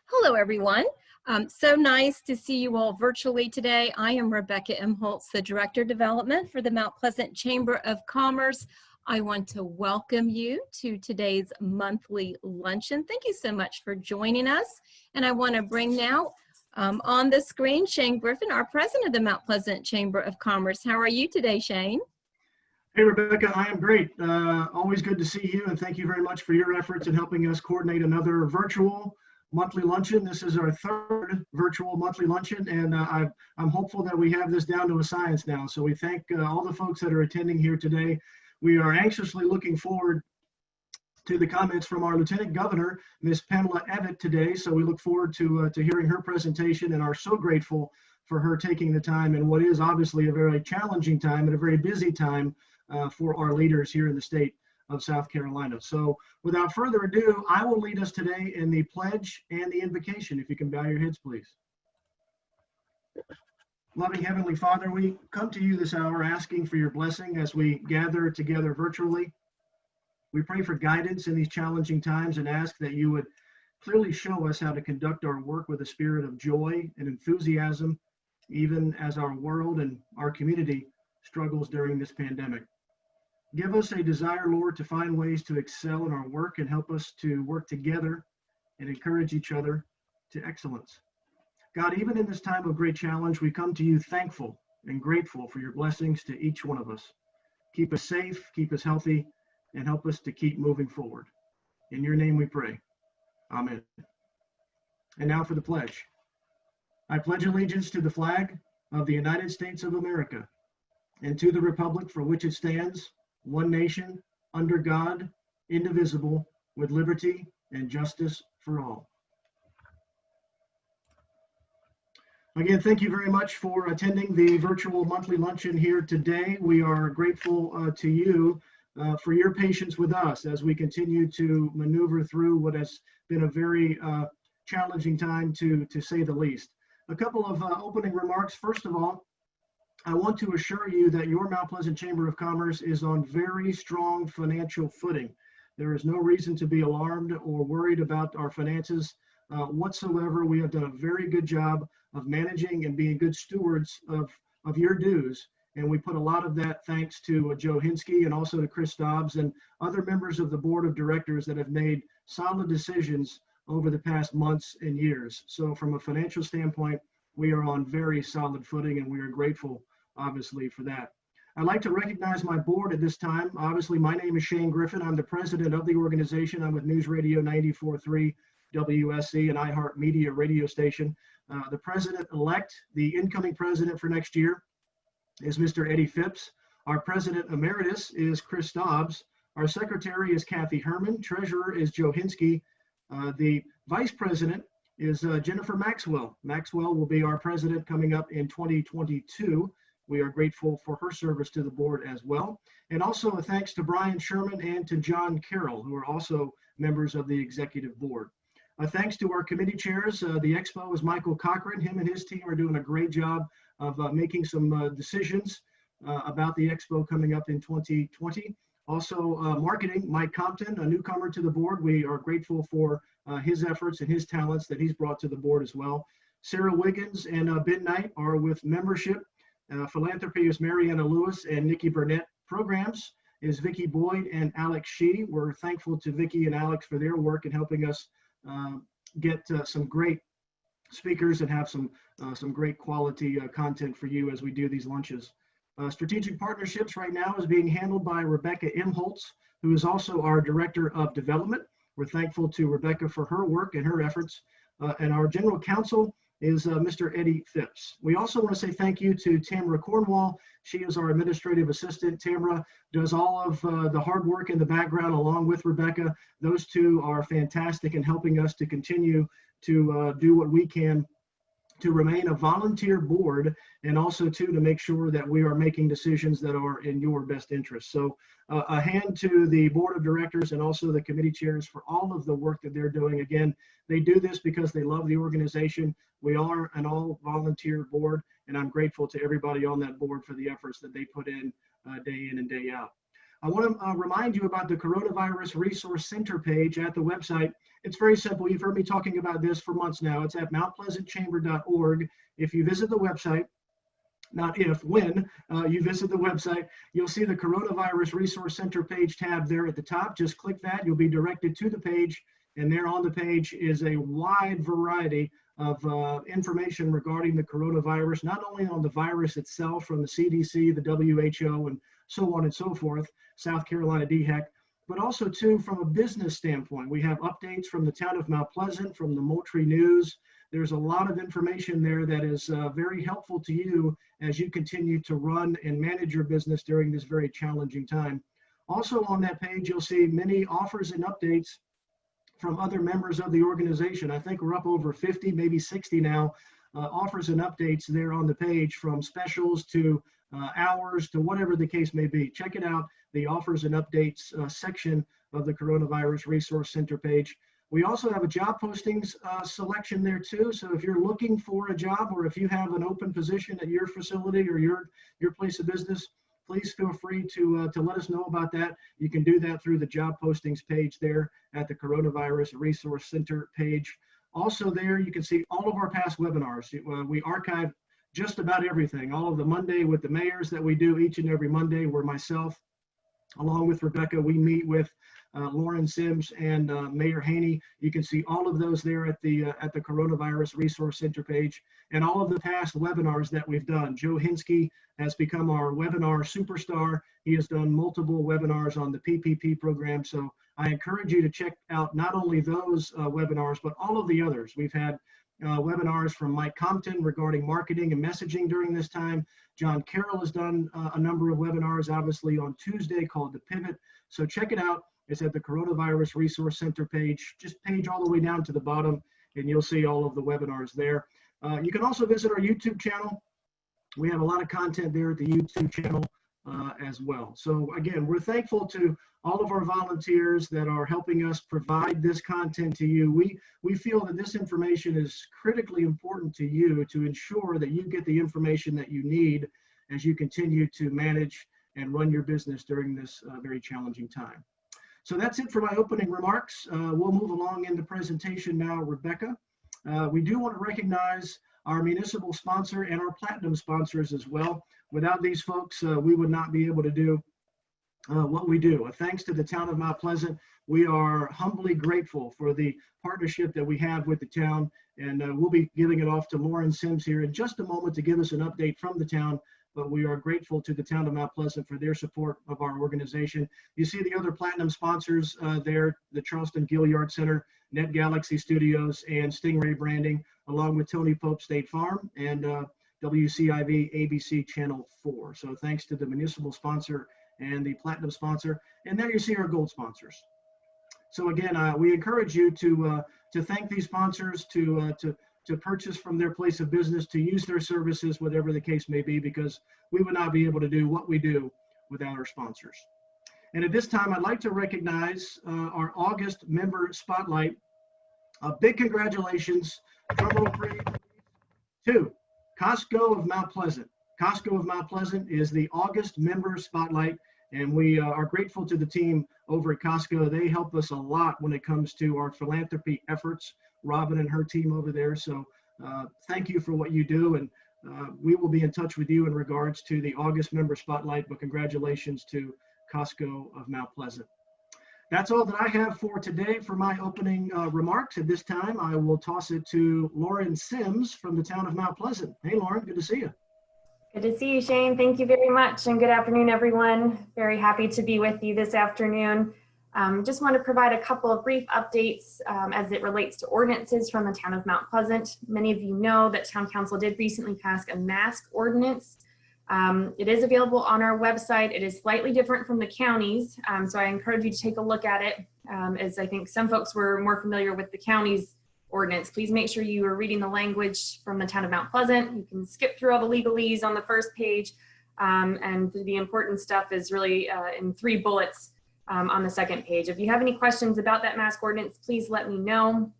Hello, everyone. So nice to see you all virtually today. I am Rebecca Imholz, the Director of Development for the Mount Pleasant Chamber of Commerce. I want to welcome you to today's monthly luncheon. Thank you so much for joining us. And I want to bring now on the screen Shane Griffin, our President of the Mount Pleasant Chamber of Commerce. How are you today, Shane? Hey, Rebecca, I am great. Always good to see you, and thank you very much for your efforts in helping us coordinate another virtual monthly luncheon. This is our third virtual monthly luncheon, and I'm hopeful that we have this down to a science now. So we thank all the folks that are attending here today. We are anxiously looking forward to the comments from our Lieutenant Governor, Ms. Pamela Evette, today. So we look forward to hearing her presentation and are so grateful for her taking the time in what is obviously a very challenging time and a very busy time for our leaders here in the state of South Carolina. So without further ado, I will lead us today in the pledge and the invocation. If you can bow your heads, please. Loving Heavenly Father, we come to you this hour asking for your blessing as we gather together virtually. We pray for guidance in these challenging times and ask that you would clearly show us how to conduct our work with a spirit of joy and enthusiasm, even as our world and our community struggles during this pandemic. Give us a desire, Lord, to find ways to excel in our work and help us to work together and encourage each other to excellence. God, even in this time of great challenge, we come to you thankful and grateful for your blessings to each one of us. Keep us safe, keep us healthy, and help us to keep moving forward. In your name we pray. Amen. And now for the pledge. I pledge allegiance to the flag of the United States of America and to the republic for which it stands, one nation, under God, indivisible, with liberty and justice for all. Again, thank you very much for attending the virtual monthly luncheon here today. We are grateful to you for your patience with us as we continue to maneuver through what has been a very challenging time to say the least. A couple of opening remarks. First of all, I want to assure you that your Mount Pleasant Chamber of Commerce is on very strong financial footing. There is no reason to be alarmed or worried about our finances whatsoever. We have done a very good job of managing and being good stewards of your dues. And we put a lot of that thanks to Joe Hinsky and also to Chris Dobbs and other members of the board of directors that have made solid decisions over the past months and years. So from a financial standpoint, we are on very solid footing, and we are grateful, obviously, for that. I'd like to recognize my board at this time. Obviously, my name is Shane Griffin. I'm the president of the organization. I'm with News Radio 94.3 WSC and iHeartMedia radio station. The president-elect, the incoming president for next year, is Mr. Eddie Phipps. Our president emeritus is Chris Dobbs. Our secretary is Kathy Herman. Treasurer is Joe Hinsky. The vice president is Jennifer Maxwell. Maxwell will be our president coming up in 2022. We are grateful for her service to the board as well. And also a thanks to Brian Sherman and to John Carroll, who are also members of the executive board. Thanks to our committee chairs. The EXPO is Michael Cochran. Him and his team are doing a great job of making some decisions about the EXPO coming up in 2020. Also, marketing, Mike Compton, a newcomer to the board. We are grateful for his efforts and his talents that he's brought to the board as well. Sarah Wiggins and Ben Knight are with membership. Philanthropy is Mariana Lewis and Nikki Burnett. Programs is Vicki Boyd and Alex Shee. We're thankful to Vicki and Alex for their work in helping us get some great speakers and have some great quality content for you as we do these lunches. Strategic partnerships right now is being handled by Rebecca Imholz, who is also our Director of Development. We're thankful to Rebecca for her work and her efforts. And our General Counsel is Mr. Eddie Phipps. We also want to say thank you to Tamara Cornwall. She is our Administrative Assistant. Tamara does all of the hard work in the background along with Rebecca. Those two are fantastic in helping us to continue to do what we can to remain a volunteer board, and also to make sure that we are making decisions that are in your best interest. So a hand to the board of directors and also the committee chairs for all of the work that they're doing. Again, they do this because they love the organization. We are an all volunteer board, and I'm grateful to everybody on that board for the efforts that they put in day and day out. I want to remind you about the Coronavirus Resource Center page at the website. It's very simple. You've heard me talking about this for months now. It's at mountpleasantchamber.org. If you visit the website, not if, when you visit the website, you'll see the Coronavirus Resource Center page tab there at the top. Just click that. You'll be directed to the page, and there on the page is a wide variety of information regarding the coronavirus, not only on the virus itself from the CDC, the WHO, and so on and so forth, South Carolina DHEC, but also too from a business standpoint. We have updates from the town of Mount Pleasant, from the Moultrie News. There's a lot of information there that is very helpful to you as you continue to run and manage your business during this very challenging time. Also on that page, you'll see many offers and updates from other members of the organization. I think we're up over 50, maybe 60 now, offers and updates there on the page, from specials to hours to whatever the case may be. Check it out, the offers and updates section of the Coronavirus Resource Center page. We also have a job postings selection there too. So if you're looking for a job, or if you have an open position at your facility or your place of business, please feel free to let us know about that. You can do that through the job postings page there at the Coronavirus Resource Center page. Also there, you can see all of our past webinars. We archive just about everything, all of the Monday with the mayors that we do each and every Monday, where myself, along with Rebecca, we meet with Lauren Sims and Mayor Haney. You can see all of those there at the Coronavirus Resource Center page, and all of the past webinars that we've done. Joe Hinsky has become our webinar superstar. He has done multiple webinars on the PPP program. So I encourage you to check out not only those webinars, but all of the others. We've had webinars from Mike Compton regarding marketing and messaging during this time. John Carroll has done a number of webinars, obviously on Tuesday, called The Pivot. So check it out. It's at the Coronavirus Resource Center page. Just page all the way down to the bottom, and you'll see all of the webinars there. You can also visit our YouTube channel. We have a lot of content there at the YouTube channel as well. So again, we're thankful to all of our volunteers that are helping us provide this content to you. We feel that this information is critically important to you, to ensure that you get the information that you need as you continue to manage and run your business during this very challenging time. So that's it for my opening remarks. We'll move along in the presentation now, Rebecca. We do want to recognize our municipal sponsor and our platinum sponsors as well. Without these folks, we would not be able to do what we do. Thanks to the town of Mount Pleasant, we are humbly grateful for the partnership that we have with the town, and we'll be giving it off to Lauren Sims here in just a moment to give us an update from the town. But we are grateful to the town of Mount Pleasant for their support of our organization. You see the other platinum sponsors there, the Charleston Gilliard Center, Net Galaxy Studios, and Stingray Branding, along with Tony Pope State Farm and WCIV ABC Channel 4. So thanks to the municipal sponsor and the platinum sponsor. And there you see our gold sponsors. So again, we encourage you to thank these sponsors, to purchase from their place of business, to use their services, whatever the case may be, because we would not be able to do what we do without our sponsors. And at this time, I'd like to recognize our August member spotlight. A big congratulations, to Costco of Mount Pleasant. Costco of Mount Pleasant is the August member spotlight, and we are grateful to the team over at Costco. They help us a lot when it comes to our philanthropy efforts, Robin and her team over there. So thank you for what you do, and we will be in touch with you in regards to the August member spotlight, but congratulations to Costco of Mount Pleasant. That's all that I have for today for my opening remarks. At this time, I will toss it to Lauren Sims from the town of Mount Pleasant. Hey, Lauren, good to see you. Good to see you, Shane. Thank you very much, and good afternoon, everyone. Very happy to be with you this afternoon. Just want to provide a couple of brief updates as it relates to ordinances from the town of Mount Pleasant. Many of you know that Town Council did recently pass a mask ordinance. It is available on our website. It is slightly different from the counties, so I encourage you to take a look at it, as I think some folks were more familiar with the county's ordinance. Please make sure you are reading the language from the town of Mount Pleasant. You can skip through all the legalese on the first page, and the important stuff is really in 3 bullets on the second page. If you have any questions about that mask ordinance, please let me know.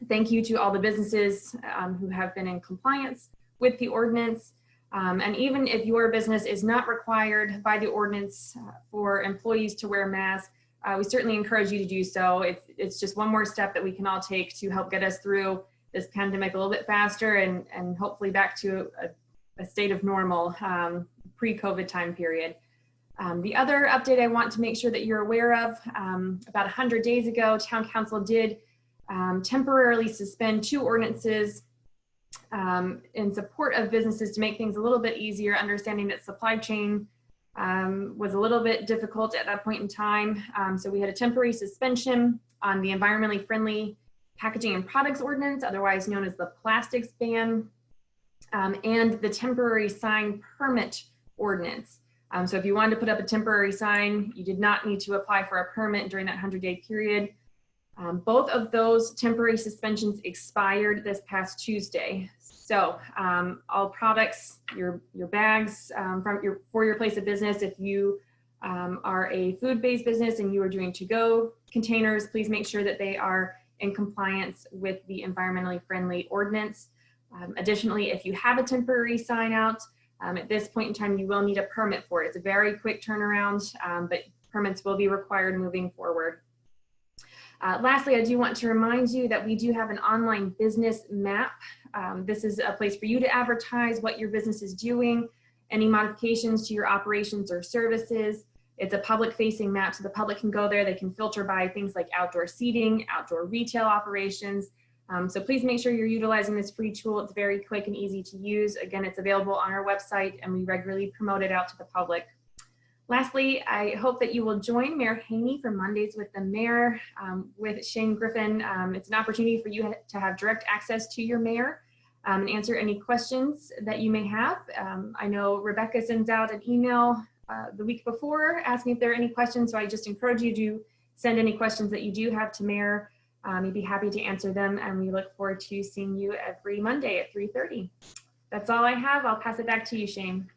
Thank you to all the businesses who have been in compliance with the ordinance. And even if your business is not required by the ordinance for employees to wear masks, we certainly encourage you to do so. It's just one more step that we can all take to help get us through this pandemic a little bit faster and hopefully back to a state of normal pre-COVID time period. The other update I want to make sure that you're aware of, about 100 days ago, Town Council did temporarily suspend 2 ordinances in support of businesses to make things a little bit easier, understanding that supply chain was a little bit difficult at that point in time. So we had a temporary suspension on the environmentally friendly packaging and products ordinance, otherwise known as the plastics ban, and the temporary sign permit ordinance. So if you wanted to put up a temporary sign, you did not need to apply for a permit during that 100-day period. Both of those temporary suspensions expired this past Tuesday. So all products, your bags for your place of business, if you are a food-based business and you are doing to-go containers, please make sure that they are in compliance with the environmentally friendly ordinance. Additionally, if you have a temporary sign out, at this point in time, you will need a permit for it. It's a very quick turnaround, but permits will be required moving forward. Lastly, I do want to remind you that we do have an online business map. This is a place for you to advertise what your business is doing, any modifications to your operations or services. It's a public-facing map, so the public can go there. They can filter by things like outdoor seating, outdoor retail operations. So please make sure you're utilizing this free tool. It's very quick and easy to use. Again, it's available on our website, and we regularly promote it out to the public. Lastly, I hope that you will join Mayor Haney for Mondays with the Mayor with Shane Griffin. It's an opportunity for you to have direct access to your mayor and answer any questions that you may have. I know Rebecca sends out an email the week before asking if there are any questions, so I just encourage you to send any questions that you do have to Mayor. He'd be happy to answer them, and we look forward to seeing you every Monday at 3:30. That's all I have. I'll pass it back to you, Shane.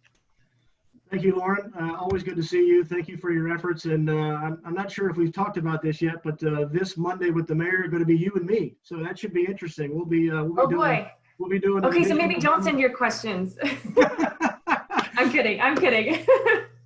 Thank you, Lauren. Always good to see you. Thank you for your efforts. And I'm not sure if we've talked about this yet, but this Monday with the mayor are going to be you and me. So that should be interesting. We'll be doing. Okay, so maybe don't send your questions. I'm kidding. I'm kidding.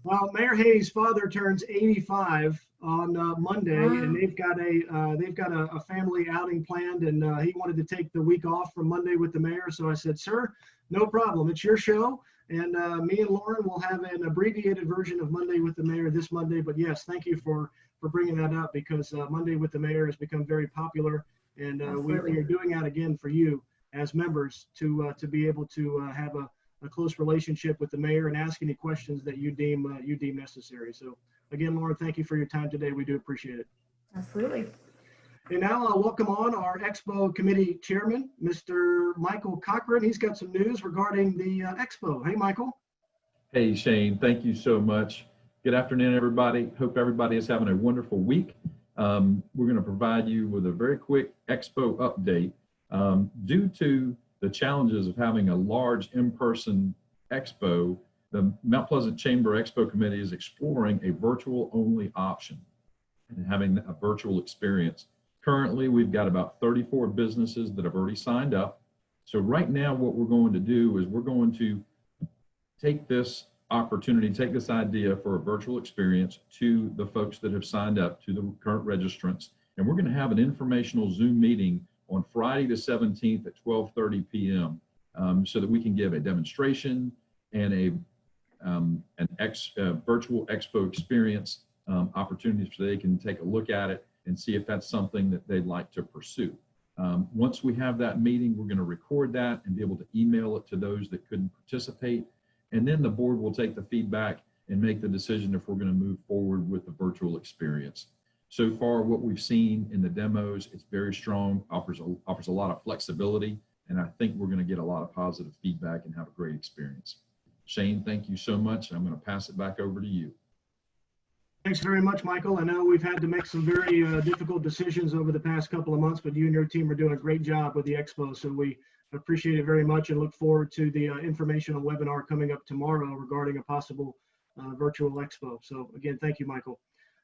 Well, Mayor Haney's father turns 85 on Monday, and they've got a family outing planned, and he wanted to take the week off from Monday with the mayor. So I said, sir, no problem. It's your show. And me and Lauren will have an abbreviated version of Monday with the Mayor this Monday. But yes, thank you for bringing that up, because Monday with the Mayor has become very popular. And we are doing that again for you as members to be able to have a close relationship with the Mayor and ask any questions that you deem necessary. So again, Lauren, thank you for your time today. We do appreciate it. Absolutely. And now I'll welcome on our Expo Committee Chairman, Mr. Michael Cochran. He's got some news regarding the Expo. Hey, Michael. Hey, Shane. Thank you so much. Good afternoon, everybody. Hope everybody is having a wonderful week. We're going to provide you with a very quick Expo update. Due to the challenges of having a large in-person Expo, the Mount Pleasant Chamber Expo Committee is exploring a virtual-only option and having a virtual experience. Currently, we've got about 34 businesses that have already signed up. So right now, what we're going to do is we're going to take this opportunity, take this idea for a virtual experience to the folks that have signed up, to the current registrants. And we're going to have an informational Zoom meeting on Friday the 17th at 12:30 p.m. So that we can give a demonstration and a virtual expo experience opportunities so they can take a look at it and see if that's something that they'd like to pursue. Once we have that meeting, we're going to record that and be able to email it to those that couldn't participate. And then the board will take the feedback and make the decision if we're going to move forward with the virtual experience. So far, what we've seen in the demos, it's very strong, offers a lot of flexibility, and I think we're going to get a lot of positive feedback and have a great experience. Shane, thank you so much. I'm going to pass it back over to you. Thanks very much, Michael. I know we've had to make some very difficult decisions over the past couple of months, but you and your team are doing a great job with the Expo, so we appreciate it very much and look forward to the informational webinar coming up tomorrow regarding a possible virtual Expo. So again, thank you, Michael.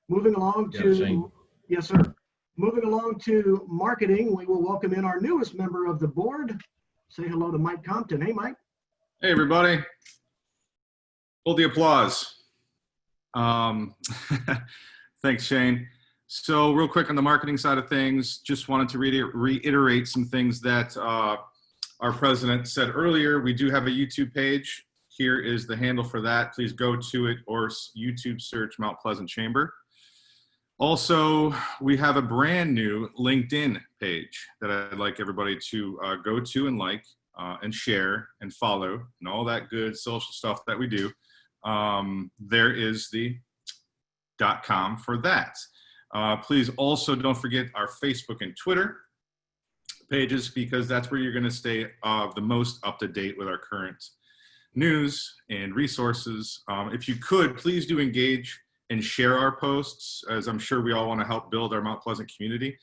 Moving along to, yes, sir. Moving along to marketing, we will welcome in our newest member of the board. Say hello to Mike Compton. Hey, Mike. Hey, everybody. Hold the applause. Thanks, Shane. So real quick on the marketing side of things, just wanted to reiterate some things that our president said earlier. We do have a YouTube page. Here is the handle for that. Please go to it or YouTube search Mount Pleasant Chamber. Also, we have a brand new LinkedIn page that I'd like everybody to go to and like and share and follow and all that good social stuff that we do. There is the .com for that. Please also don't forget our Facebook and Twitter pages, because that's where you're going to stay the most up to date with our current news and resources. If you could, please do engage and share our posts, as I'm sure we all want to help build our Mount Pleasant community.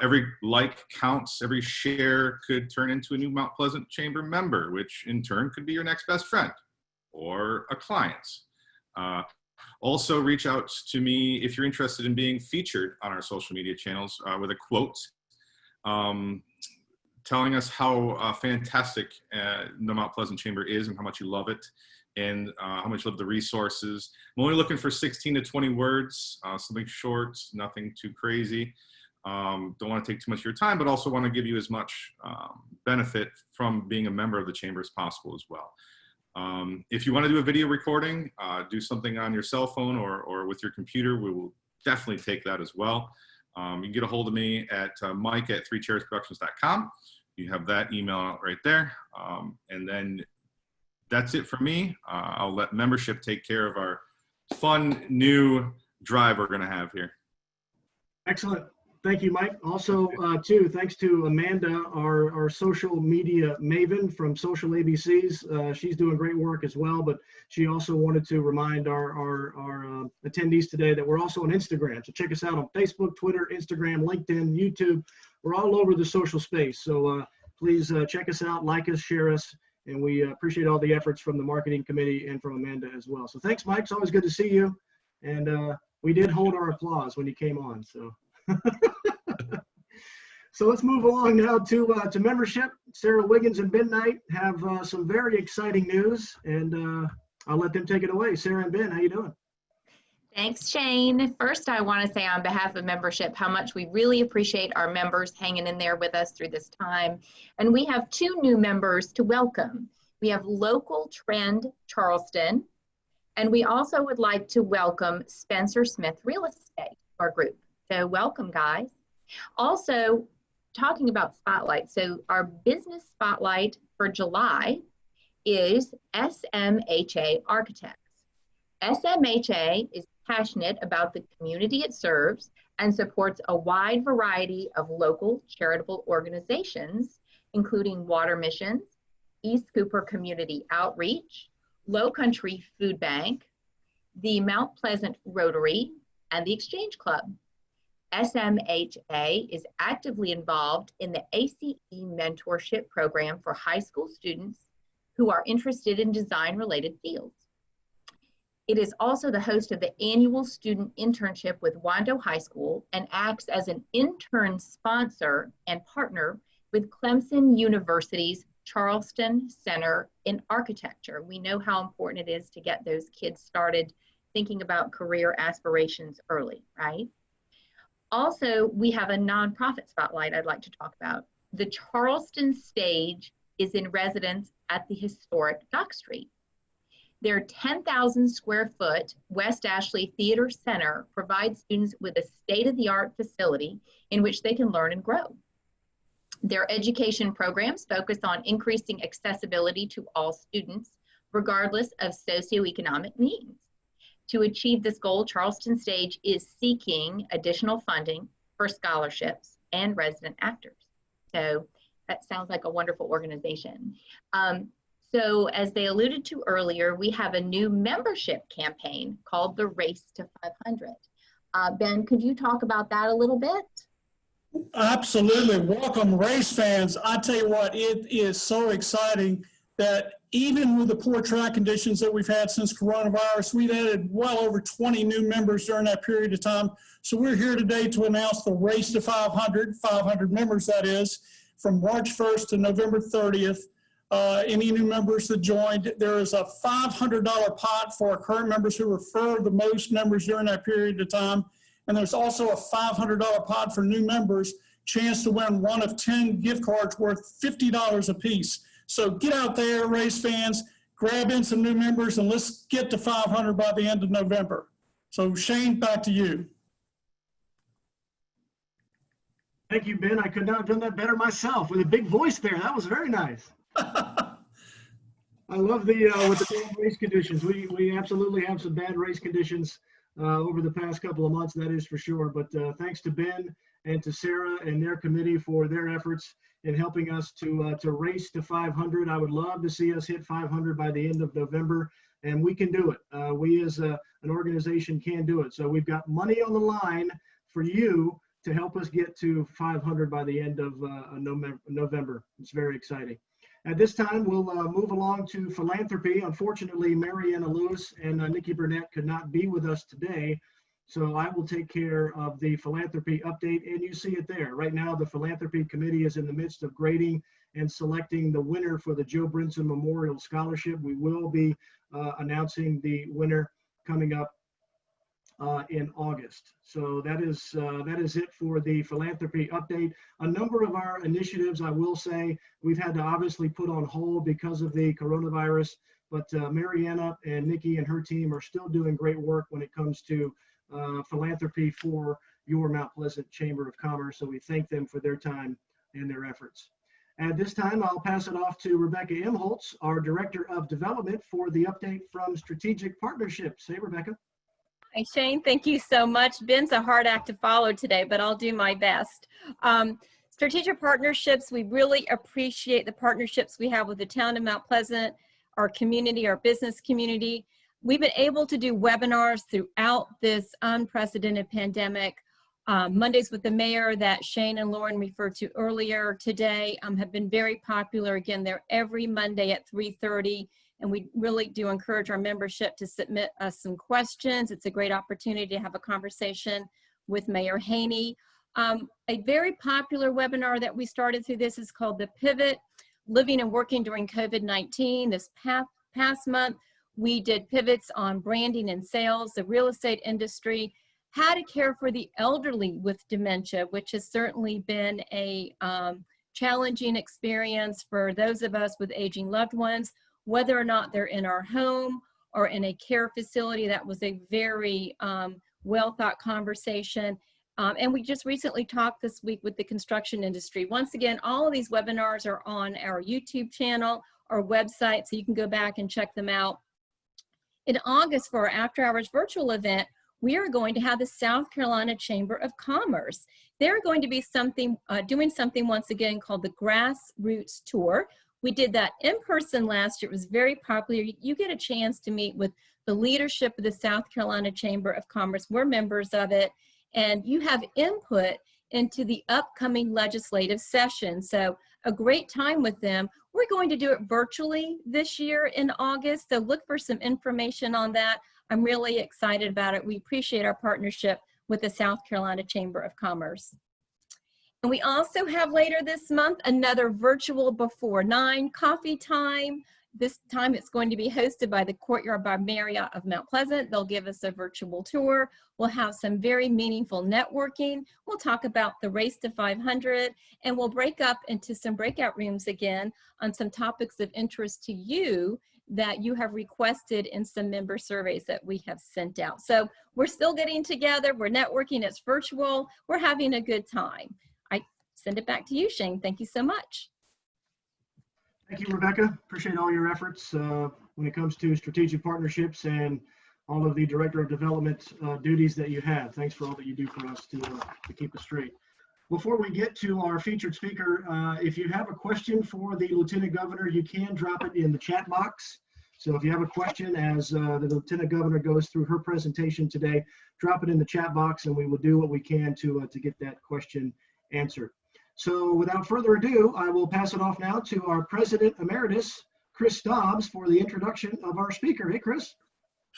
Every like counts, every share could turn into a new Mount Pleasant Chamber member, which in turn could be your next best friend or a client. Also reach out to me if you're interested in being featured on our social media channels with a quote telling us how fantastic the Mount Pleasant Chamber is and how much you love it, and how much you love the resources. I'm only looking for 16 to 20 words, something short, nothing too crazy. Don't want to take too much of your time, but also want to give you as much benefit from being a member of the Chamber as possible as well. If you want to do a video recording, do something on your cell phone or with your computer, we will definitely take that as well. You can get a hold of me at mike@threechairsproductions.com. You have that email out right there. And then that's it for me. I'll let membership take care of our fun new drive we're going to have here. Excellent. Thank you, Mike. Also, too, thanks to Amanda, our social media maven from Social ABCs. She's doing great work as well, but she also wanted to remind our attendees today that we're also on Instagram. So check us out on Facebook, Twitter, Instagram, LinkedIn, YouTube. We're all over the social space. So please check us out, like us, share us, and we appreciate all the efforts from the marketing committee and from Amanda as well. So thanks, Mike. It's always good to see you. And we did hold our applause when you came on. So. So let's move along now to membership. Sarah Wiggins and Ben Knight have some very exciting news, and I'll let them take it away. Sarah and Ben, how you doing? Thanks, Shane. First, I want to say on behalf of membership how much we really appreciate our members hanging in there with us through this time. And we have two new members to welcome. We have Local Trend Charleston, and we also would like to welcome Spencer Smith Real Estate to our group. So welcome, guys. Also, talking about Spotlight. So our business spotlight for July is SMHA Architects. SMHA is passionate about the community it serves and supports a wide variety of local charitable organizations, including Water Missions, East Cooper Community Outreach, Lowcountry Food Bank, the Mount Pleasant Rotary, and the Exchange Club. SMHA is actively involved in the ACE mentorship program for high school students who are interested in design-related fields. It is also the host of the annual student internship with Wando High School and acts as an intern sponsor and partner with Clemson University's Charleston Center in Architecture. We know how important it is to get those kids started thinking about career aspirations early, right? Also, we have a nonprofit spotlight I'd like to talk about. The Charleston Stage is in residence at the historic Dock Street. Their 10,000 square foot West Ashley Theater Center provides students with a state-of-the-art facility in which they can learn and grow. Their education programs focus on increasing accessibility to all students, regardless of socioeconomic means. To achieve this goal, Charleston Stage is seeking additional funding for scholarships and resident actors. So that sounds like a wonderful organization. So as they alluded to earlier, we have a new membership campaign called the Race to 500. Ben, could you talk about that a little bit? Absolutely. Welcome, race fans. I tell you what, it is so exciting that even with the poor track conditions that we've had since coronavirus, we've added well over 20 new members during that period of time. So we're here today to announce the Race to 500 members, that is, from March 1st to November 30th. any new members that joined. There is a $500 pot for current members who refer the most members during that period of time. And there's also a $500 pot for new members, chance to win one of 10 gift cards worth $50 a piece. So get out there, race fans, grab in some new members, and let's get to 500 by the end of November. So Shane, back to you. Thank you, Ben. I could not have done that better myself with a big voice there. That was very nice. I love the with the bad race conditions. We absolutely have some bad race conditions over the past couple of months, that is for sure. But thanks to Ben and to Sarah and their committee for their efforts in helping us to race to 500. I would love to see us hit 500 by the end of November, and we can do it. We as an organization can do it. So we've got money on the line for you to help us get to 500 by the end of November. It's very exciting. At this time, we'll move along to philanthropy. Unfortunately, Mariana Lewis and Nikki Burnett could not be with us today, so I will take care of the philanthropy update, and you see it there. Right now, the philanthropy committee is in the midst of grading and selecting the winner for the Joe Brinson Memorial Scholarship. We will be announcing the winner coming up in August. So that is it for the philanthropy update. A number of our initiatives, I will say, we've had to obviously put on hold because of the coronavirus, but Mariana and Nikki and her team are still doing great work when it comes to philanthropy for your Mount Pleasant Chamber of Commerce. So we thank them for their time and their efforts. At this time, I'll pass it off to Rebecca Imholz, our Director of Development, for the update from Strategic Partnerships. Hey, Rebecca. Hi, Shane. Thank you so much. Ben's a hard act to follow today, but I'll do my best. Strategic partnerships, we really appreciate the partnerships we have with the town of Mount Pleasant, our community, our business community. We've been able to do webinars throughout this unprecedented pandemic. Mondays with the Mayor that Shane and Lauren referred to earlier today have been very popular. Again, they're every Monday at 3:30. And we really do encourage our membership to submit us some questions. It's a great opportunity to have a conversation with Mayor Haney. A very popular webinar that we started through this is called The Pivot, Living and Working During COVID-19. This past month, we did pivots on branding and sales, the real estate industry, how to care for the elderly with dementia, which has certainly been a challenging experience for those of us with aging loved ones, whether or not they're in our home or in a care facility. That was a very well thought conversation. And we just recently talked this week with the construction industry. Once again, all of these webinars are on our YouTube channel, our website, so you can go back and check them out. In August, for our After Hours virtual event, we are going to have the South Carolina Chamber of Commerce. They're going to be doing something once again called the Grassroots Tour. We did that in person last year. It was very popular. You get a chance to meet with the leadership of the South Carolina Chamber of Commerce. We're members of it, and you have input into the upcoming legislative session. So a great time with them. We're going to do it virtually this year in August, so look for some information on that. I'm really excited about it. We appreciate our partnership with the South Carolina Chamber of Commerce. And we also have later this month another virtual Before 9 coffee time. This time it's going to be hosted by the Courtyard by Marriott of Mount Pleasant. They'll give us a virtual tour. We'll have some very meaningful networking. We'll talk about the race to 500, and we'll break up into some breakout rooms again on some topics of interest to you that you have requested in some member surveys that we have sent out. So we're still getting together. We're networking. It's virtual. We're having a good time. I send it back to you, Shane. Thank you so much. Thank you, Rebecca. Appreciate all your efforts when it comes to strategic partnerships and all of the Director of Development duties that you have. Thanks for all that you do for us to keep us straight. Before we get to our featured speaker, if you have a question for the Lieutenant Governor, you can drop it in the chat box. So if you have a question as the Lieutenant Governor goes through her presentation today, drop it in the chat box and we will do what we can to get that question answered. So without further ado, I will pass it off now to our President Emeritus, Chris Dobbs, for the introduction of our speaker. Hey, Chris.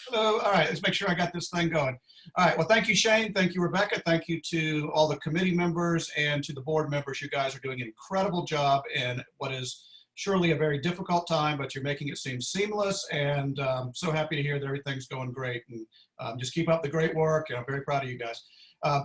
Hello. All right, let's make sure I got this thing going. All right, well, thank you, Shane. Thank you, Rebecca. Thank you to all the committee members and to the board members. You guys are doing an incredible job in what is surely a very difficult time, but you're making it seem seamless, and so happy to hear that everything's going great. And just keep up the great work, and I'm very proud of you guys.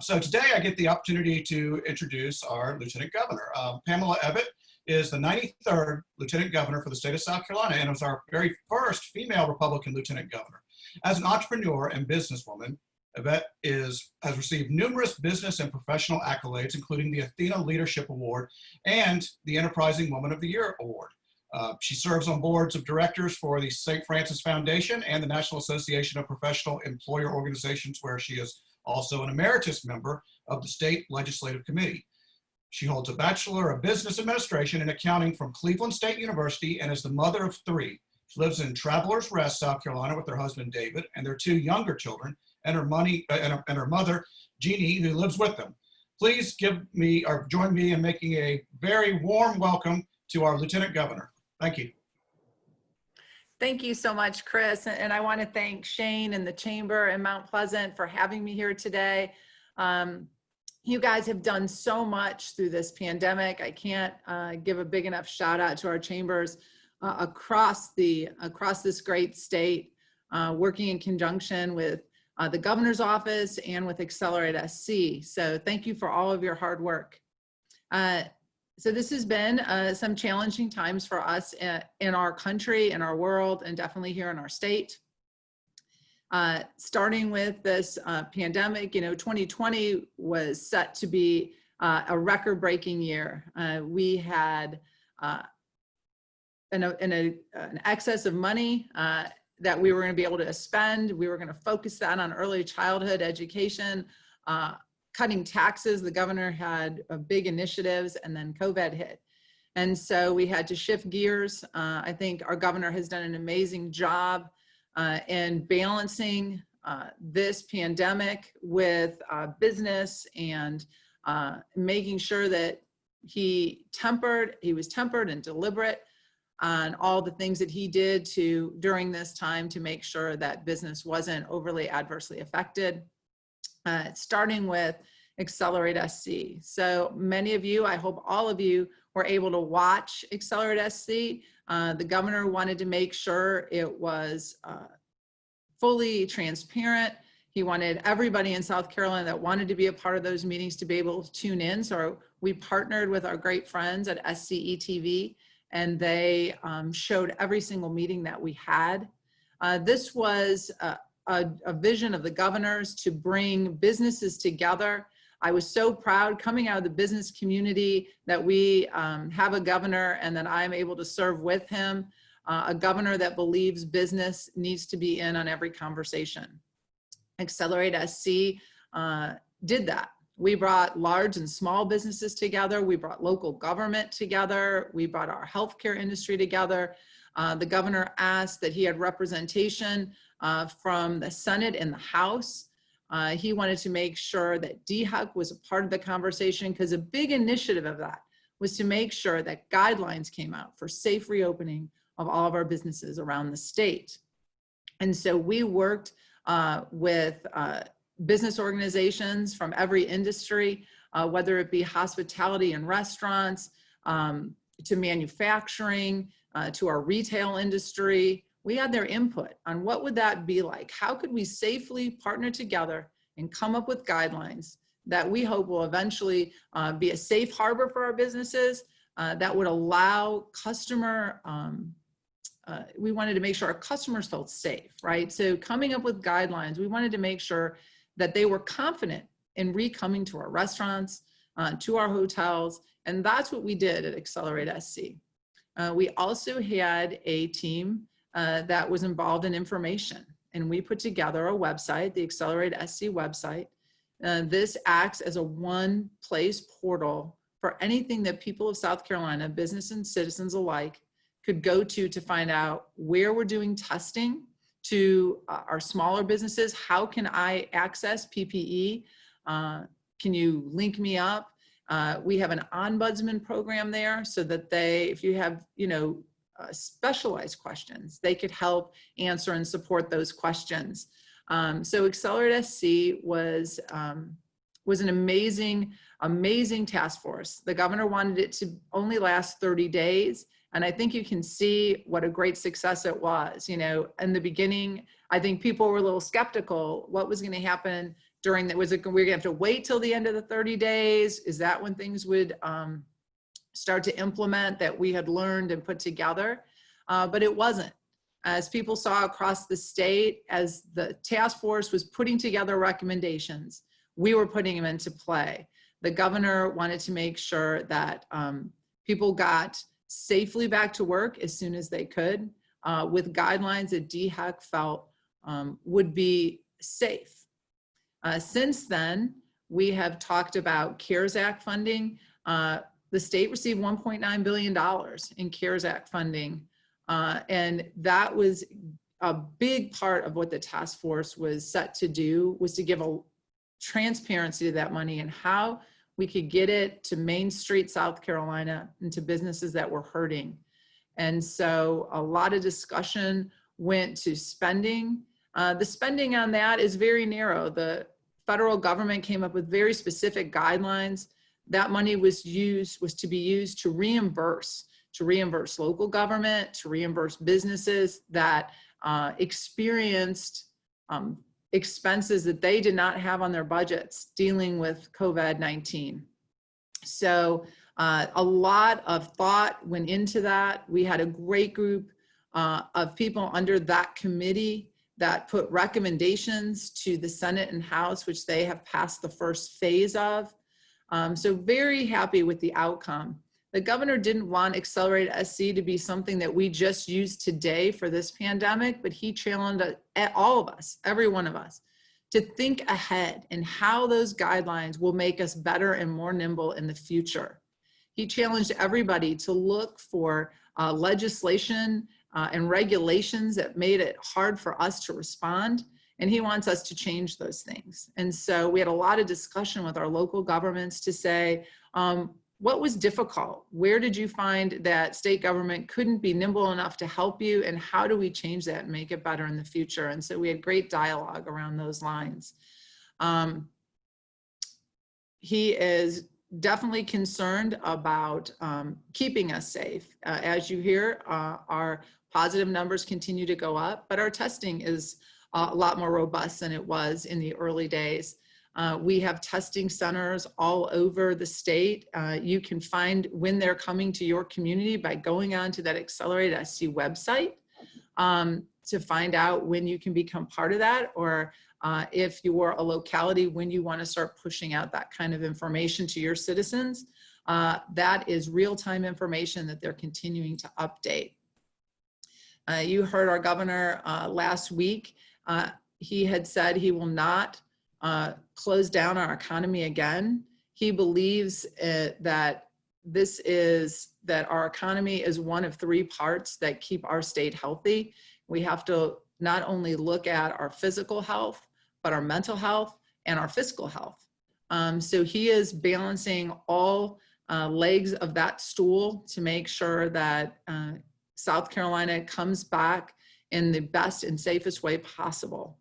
So today I get the opportunity to introduce our Lieutenant Governor. Pamela Evette is the 93rd Lieutenant Governor for the state of South Carolina, and was our very first female Republican Lieutenant Governor. As an entrepreneur and businesswoman, Evette has received numerous business and professional accolades, including the Athena Leadership Award and the Enterprising Woman of the Year Award. She serves on boards of directors for the St. Francis Foundation and the National Association of Professional Employer Organizations, where she is also an emeritus member of the State Legislative Committee. She holds a Bachelor of Business Administration and Accounting from Cleveland State University and is the mother of 3. She lives in Travelers Rest, South Carolina, with her husband, David, and their 2 younger children, and her mother, Jeannie, who lives with them. Please join me in making a very warm welcome to our Lieutenant Governor. Thank you. Thank you so much, Chris. And I want to thank Shane and the Chamber and Mount Pleasant for having me here today. You guys have done so much through this pandemic. I can't give a big enough shout out to our chambers across this great state, working in conjunction with the governor's office and with Accelerate SC. So thank you for all of your hard work. So this has been some challenging times for us in our country, in our world, and definitely here in our state. Starting with this pandemic, 2020 was set to be a record-breaking year. We had an excess of money that we were going to be able to spend. We were going to focus that on early childhood education, cutting taxes. The governor had big initiatives, and then COVID hit. And so we had to shift gears. I think our governor has done an amazing job in balancing this pandemic with business, and making sure that he was tempered and deliberate on all the things that he did during this time to make sure that business wasn't overly adversely affected, starting with Accelerate SC. So many of you, I hope all of you, were able to watch Accelerate SC. The governor wanted to make sure it was fully transparent. He wanted everybody in South Carolina that wanted to be a part of those meetings to be able to tune in. So we partnered with our great friends at SCE TV, and they showed every single meeting that we had. This was a vision of the governor's to bring businesses together. I was so proud coming out of the business community that we have a governor and that I'm able to serve with him, a governor that believes business needs to be in on every conversation. Accelerate SC did that. We brought large and small businesses together. We brought local government together. We brought our healthcare industry together. The governor asked that he had representation from the Senate and the House. He wanted to make sure that DHUC was a part of the conversation, because a big initiative of that was to make sure that guidelines came out for safe reopening of all of our businesses around the state. And so we worked with business organizations from every industry, whether it be hospitality and restaurants, to manufacturing, to our retail industry. We had their input on what would that be like? How could we safely partner together and come up with guidelines that we hope will eventually be a safe harbor for our businesses, that would allow we wanted to make sure our customers felt safe, right? So coming up with guidelines, we wanted to make sure that they were confident in re-coming to our restaurants, to our hotels, and that's what we did at Accelerate SC. We also had a team that was involved in information, and we put together a website, the Accelerate SC website. This acts as a one-place portal for anything that people of South Carolina, business and citizens alike, could go to find out where we're doing testing, to our smaller businesses. How can I access PPE? Can you link me up? We have an ombudsman program there, so that if you have, specialized questions, they could help answer and support those questions. So Accelerate SC was an amazing task force. The governor wanted it to only last 30 days, And I think you can see what a great success it was. You know, in the beginning, I think people were a little skeptical. What was going to happen during that? Was it, we're going to have to wait till the end of the 30 days? Is that when things would start to implement that we had learned and put together? But it wasn't. As people saw across the state, as the task force was putting together recommendations, we were putting them into play. The governor wanted to make sure that people got safely back to work as soon as they could, with guidelines that DHEC felt would be safe. Since then, we have talked about CARES Act funding. The state received $1.9 billion in CARES Act funding. And that was a big part of what the task force was set to do, was to give a transparency to that money and how we could get it to Main Street, South Carolina, and to businesses that were hurting. And so a lot of discussion went to spending. The spending on that is very narrow. The federal government came up with very specific guidelines. That money was to be used to reimburse local government, to reimburse businesses that experienced expenses that they did not have on their budgets dealing with COVID-19. So a lot of thought went into that. We had a great group of people under that committee that put recommendations to the Senate and House, which they have passed the first phase of. So very happy with the outcome. The governor didn't want Accelerated SC to be something that we just use today for this pandemic, but he challenged all of us, every one of us, to think ahead and how those guidelines will make us better and more nimble in the future. He challenged everybody to look for legislation and regulations that made it hard for us to respond, and he wants us to change those things. And so we had a lot of discussion with our local governments to say, what was difficult? Where did you find that state government couldn't be nimble enough to help you? And how do we change that and make it better in the future? And so we had great dialogue around those lines. He is definitely concerned about keeping us safe. As you hear, our positive numbers continue to go up, but our testing is a lot more robust than it was in the early days. We have testing centers all over the state. You can find when they're coming to your community by going on to that Accelerated SC website to find out when you can become part of that, or if you're a locality, when you want to start pushing out that kind of information to your citizens. That is real-time information that they're continuing to update. You heard our governor last week. He had said he will not close down our economy again. He believes that our economy is one of three parts that keep our state healthy. We have to not only look at our physical health, but our mental health and our fiscal health. So he is balancing all legs of that stool to make sure that South Carolina comes back in the best and safest way possible.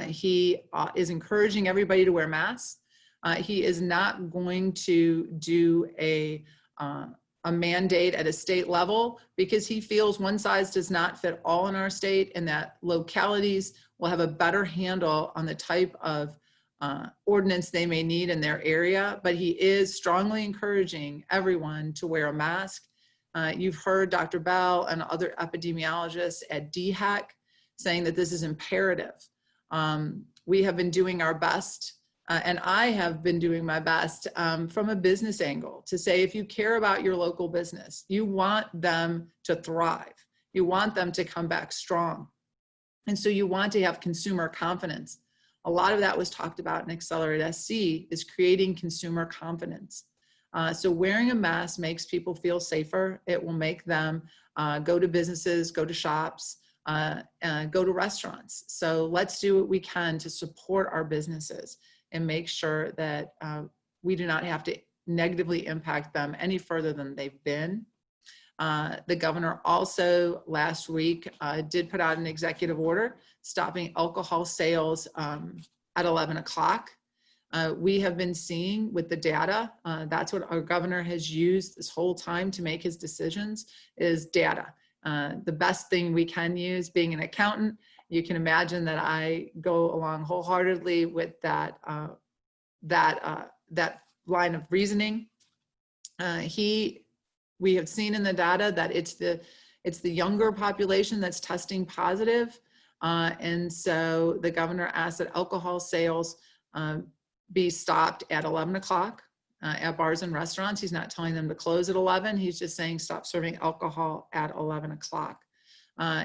He is encouraging everybody to wear masks. He is not going to do a mandate at a state level because he feels one size does not fit all in our state, and that localities will have a better handle on the type of ordinance they may need in their area. But he is strongly encouraging everyone to wear a mask. You've heard Dr. Bell and other epidemiologists at DHEC saying that this is imperative. We have been doing our best, and I have been doing my best from a business angle to say, if you care about your local business, you want them to thrive. You want them to come back strong. And so you want to have consumer confidence. A lot of that was talked about in Accelerated SC, is creating consumer confidence. So wearing a mask makes people feel safer. It will make them go to businesses, go to shops, go to restaurants. So let's do what we can to support our businesses and make sure that we do not have to negatively impact them any further than they've been. The governor also last week did put out an executive order stopping alcohol sales at 11 o'clock. We have been seeing with the data, that's what our governor has used this whole time to make his decisions, is data. The best thing we can use, being an accountant, you can imagine that I go along wholeheartedly with that line of reasoning. We have seen in the data that it's the younger population that's testing positive. And so the governor asked that alcohol sales be stopped at 11 o'clock at bars and restaurants. He's not telling them to close at 11. He's just saying stop serving alcohol at 11 o'clock.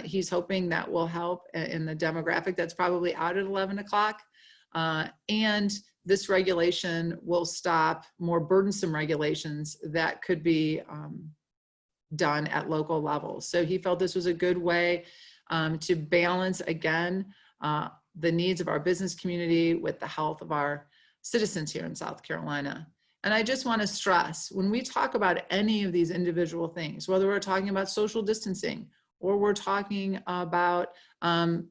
He's hoping that will help in the demographic that's probably out at 11 o'clock. And this regulation will stop more burdensome regulations that could be done at local levels. So he felt this was a good way to balance, again, the needs of our business community with the health of our citizens here in South Carolina. And I just want to stress, when we talk about any of these individual things, whether we're talking about social distancing or we're talking about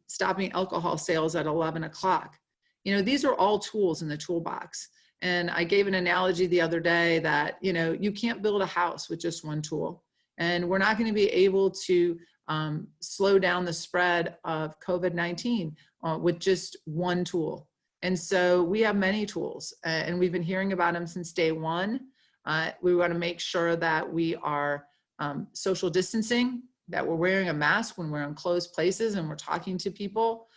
stopping alcohol sales at 11 o'clock, these are all tools in the toolbox. And I gave an analogy the other day that, you can't build a house with just one tool. And we're not going to be able to slow down the spread of COVID-19 with just one tool. And so we have many tools, and we've been hearing about them since day one. We want to make sure that we are social distancing, that we're wearing a mask when we're in closed places and we're talking to people.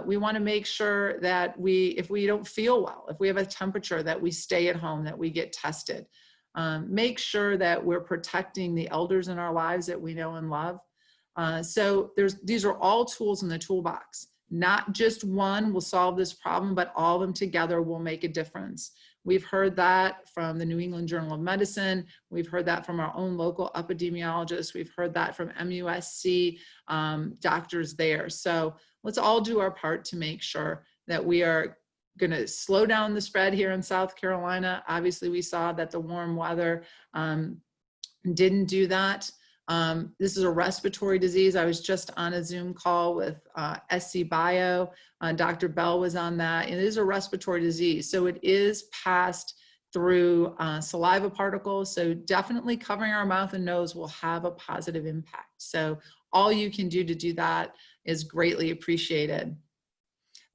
We want to make sure that if we don't feel well, if we have a temperature, that we stay at home, that we get tested. Make sure that we're protecting the elders in our lives that we know and love. So these are all tools in the toolbox. Not just one will solve this problem, but all of them together will make a difference. We've heard that from the New England Journal of Medicine. We've heard that from our own local epidemiologists. We've heard that from MUSC doctors there. So let's all do our part to make sure that we are going to slow down the spread here in South Carolina. Obviously, we saw that the warm weather didn't do that. This is a respiratory disease. I was just on a Zoom call with SC Bio. Dr. Bell was on that. It is a respiratory disease. So it is passed through saliva particles. So definitely covering our mouth and nose will have a positive impact. So all you can do to do that is greatly appreciated.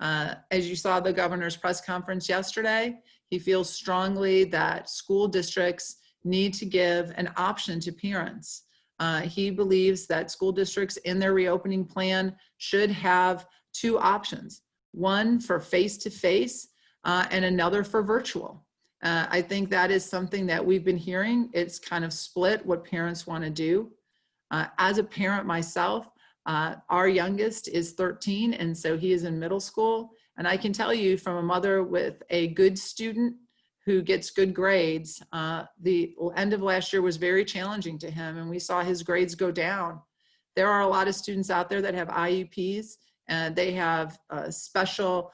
As you saw the governor's press conference yesterday, he feels strongly that school districts need to give an option to parents. He believes that school districts in their reopening plan should have two options, one for face-to-face and another for virtual. I think that is something that we've been hearing. It's kind of split what parents want to do. As a parent myself, our youngest is 13, and so he is in middle school. And I can tell you from a mother with a good student who gets good grades, the end of last year was very challenging to him, and we saw his grades go down. There are a lot of students out there that have IEPs, and they have special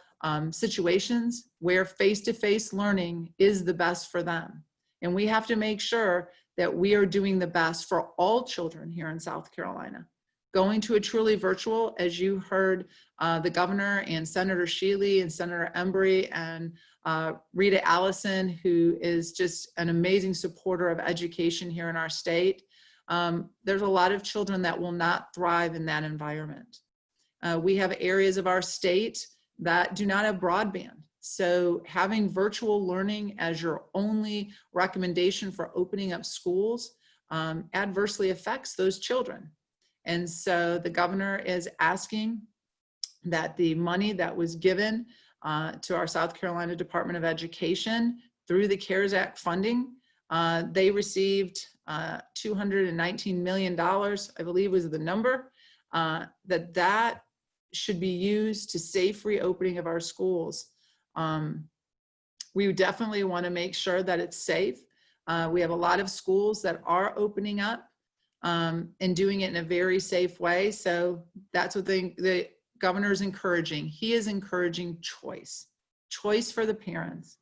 situations where face-to-face learning is the best for them. And we have to make sure that we are doing the best for all children here in South Carolina. Going to a truly virtual, as you heard the governor and Senator Shealy and Senator Embry and Rita Allison, who is just an amazing supporter of education here in our state. There's a lot of children that will not thrive in that environment. We have areas of our state that do not have broadband. So having virtual learning as your only recommendation for opening up schools adversely affects those children. And so the governor is asking that the money that was given to our South Carolina Department of Education through the CARES Act funding, they received $219 million, I believe was the number, that should be used to safe reopening of our schools. We definitely want to make sure that it's safe. We have a lot of schools that are opening up and doing it in a very safe way. So that's what the governor is encouraging. He is encouraging choice for the parents,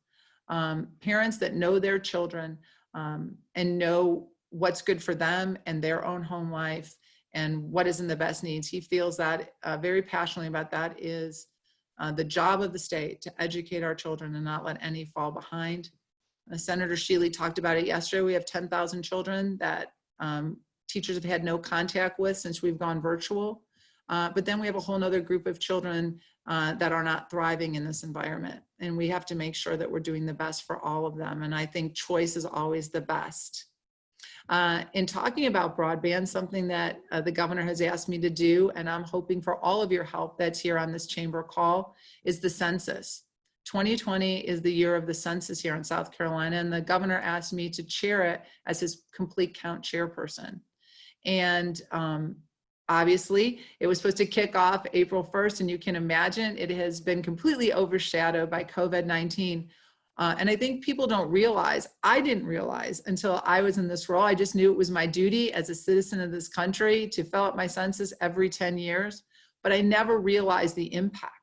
parents that know their children and know what's good for them and their own home life and what is in the best needs. He feels that very passionately about that is the job of the state to educate our children and not let any fall behind. Senator Shealy talked about it yesterday. We have 10,000 children that teachers have had no contact with since we've gone virtual. But then we have a whole nother group of children that are not thriving in this environment. And we have to make sure that we're doing the best for all of them. And I think choice is always the best. In talking about broadband, something that the governor has asked me to do, and I'm hoping for all of your help that's here on this chamber call, is the census. 2020 is the year of the census here in South Carolina, and the governor asked me to chair it as his complete count chairperson. And obviously, it was supposed to kick off April 1st, and you can imagine it has been completely overshadowed by COVID-19. And I think people don't realize, I didn't realize until I was in this role, I just knew it was my duty as a citizen of this country to fill out my census every 10 years, but I never realized the impact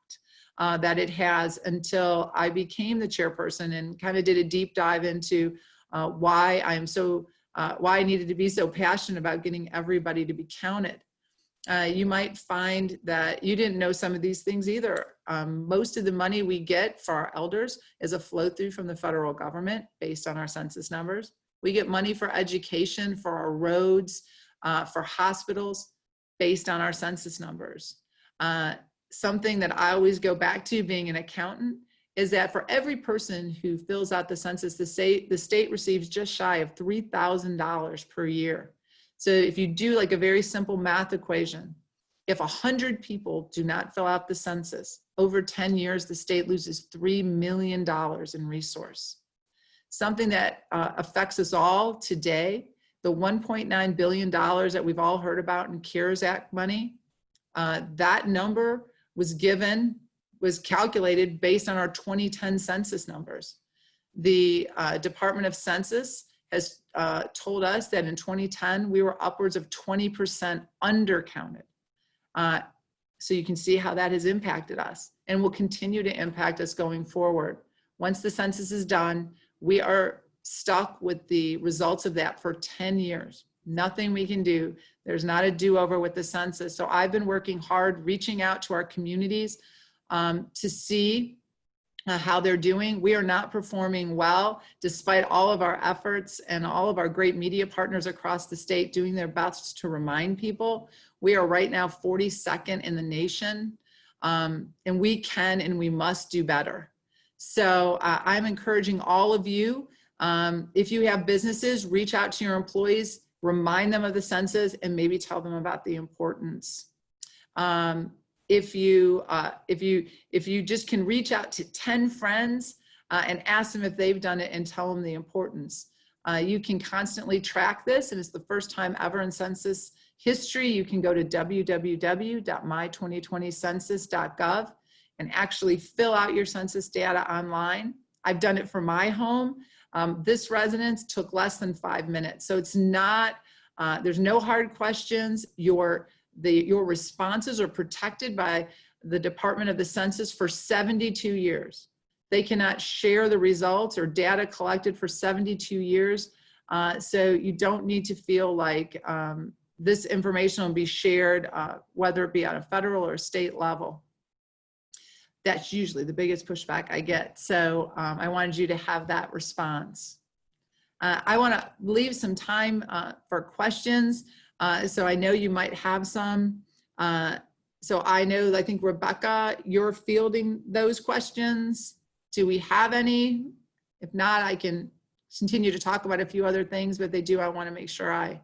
that it has until I became the chairperson and kind of did a deep dive into why I needed to be so passionate about getting everybody to be counted. You might find that you didn't know some of these things either. Most of the money we get for our elders is a flow through from the federal government based on our census numbers. We get money for education, for our roads, for hospitals based on our census numbers. Something that I always go back to being an accountant is that for every person who fills out the census, the state receives just shy of $3,000 per year. So if you do like a very simple math equation, if 100 people do not fill out the census, over 10 years, the state loses $3 million in resource. Something that affects us all today, the $1.9 billion that we've all heard about in CARES Act money, that number was calculated based on our 2010 census numbers. The Department of Census has told us that in 2010, we were upwards of 20% undercounted. So you can see how that has impacted us and will continue to impact us going forward. Once the census is done, we are stuck with the results of that for 10 years. Nothing we can do. There's not a do-over with the census. So I've been working hard, reaching out to our communities to see how they're doing. We are not performing well, despite all of our efforts and all of our great media partners across the state doing their best to remind people. We are right now 42nd in the nation, and we can and we must do better. So I'm encouraging all of you, if you have businesses, reach out to your employees, remind them of the census, and maybe tell them about the importance. If you just can reach out to 10 friends and ask them if they've done it and tell them the importance. You can constantly track this, and it's the first time ever in census history. You can go to www.my2020census.gov and actually fill out your census data online. I've done it for my home. This residence took less than 5 minutes. So it's not, there's no hard questions. Your responses are protected by the Department of the Census for 72 years. They cannot share the results or data collected for 72 years. So you don't need to feel like this information will be shared, whether it be on a federal or state level. That's usually the biggest pushback I get. So I wanted you to have that response. I want to leave some time for questions. So I know you might have some. So I think Rebecca, you're fielding those questions. Do we have any? If not, I can continue to talk about a few other things, but if they do, I want to make sure I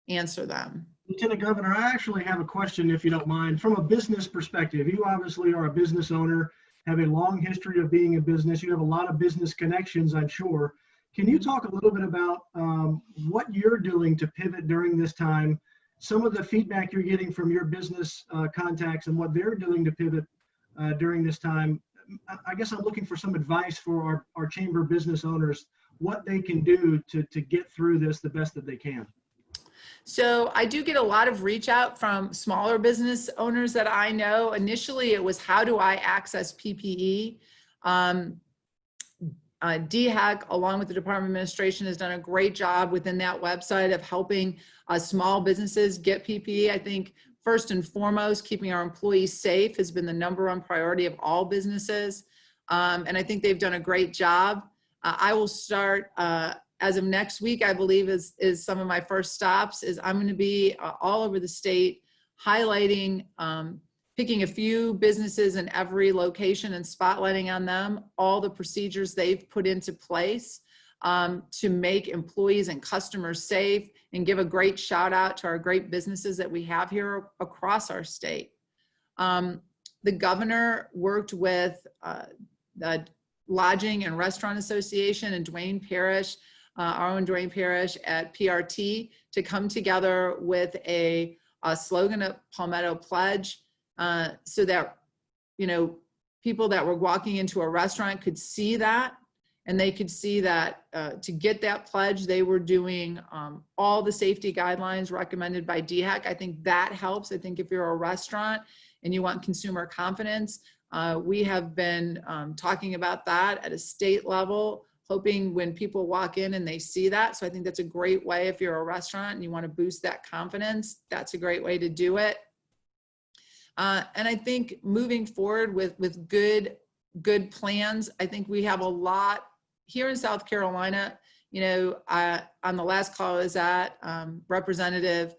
answer them. Lieutenant Governor, I actually have a question, if you don't mind. From a business perspective, you obviously are a business owner, have a long history of being in business. You have a lot of business connections, I'm sure. Can you talk a little bit about what you're doing to pivot during this time, some of the feedback you're getting from your business contacts and what they're doing to pivot during this time? I guess I'm looking for some advice for our chamber business owners, what they can do to get through this the best that they can. So I do get a lot of reach out from smaller business owners that I know. Initially, it was, how do I access PPE? DHEC, along with the Department of Administration, has done a great job within that website of helping small businesses get PPE. I think First and foremost, keeping our employees safe has been the #1 priority of all businesses. And I think they've done a great job. I will start as of next week, I believe is some of my first stops, is I'm going to be all over the state highlighting, picking a few businesses in every location and spotlighting on them, all the procedures they've put into place to make employees and customers safe, and give a great shout out to our great businesses that we have here across our state. The governor worked with the Lodging and Restaurant Association and Duane Parrish, our own Duane Parrish at PRT, to come together with a slogan of Palmetto Pledge, so that, you know, people that were walking into a restaurant could see that, and they could see that to get that pledge, they were doing all the safety guidelines recommended by DHEC. I think that helps. I think if you're a restaurant and you want consumer confidence, we have been talking about that at a state level, hoping when people walk in and they see that. So I think that's a great way. If you're a restaurant and you want to boost that confidence, that's a great way to do it. And I think moving forward with good plans, I think we have a lot here in South Carolina. You know, on the last call I was at, Representative